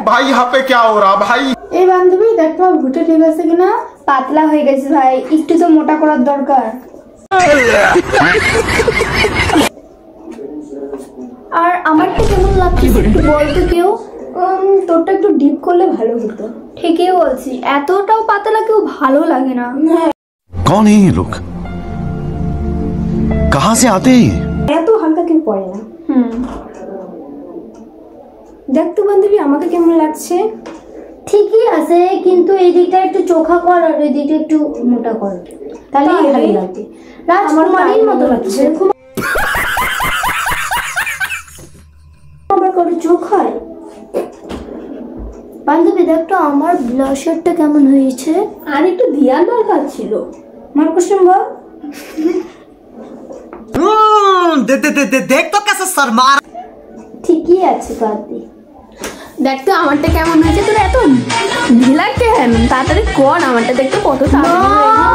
भाई यहाँ पे क्या हो रहा भाई? এই বান্ধবী দেখ তোমার ভুটে ঠিক আছে কিনা? পাতলা হয়ে গেছে ভাই, একটু তো মোটা করার দরকার। আর আমারটা কেমন লাগছে একটু বলতো কেউ? তোরটা একটু ডিপ করলে ভালো হতো। ঠিকই বলছি, এতটাও পাতলা কেউ ভালো লাগে না। कौन है ये लोग? कहाँ से आते हैं? এত হালকা কেউ পড়ে না। দেখ তো বান্ধবী আমাকে কেমন লাগছে? ঠিকই আছে, কিন্তু এই দিকটা একটু চোখা কর আর এই দিকটা একটু মোটা কর, তাহলে ভালো লাগবে। রাজকুমারীর মতো লাগছে। আমার কোনো চোখ হয়? বান্ধবী দেখ তো আমার ব্লাশারটা কেমন হয়েছে? আর একটু ধ্যান দরকার ছিল। মার্কো সম্ভব? দেখ তো কেসে শর্মা। ঠিকই আছে বাদি। দেখ তো আমারটা কেমন হয়েছে? তোর এত ঢিলা কেন? তাড়াতাড়ি কর, আমারটা দেখতে কত তাড়াতাড়ি।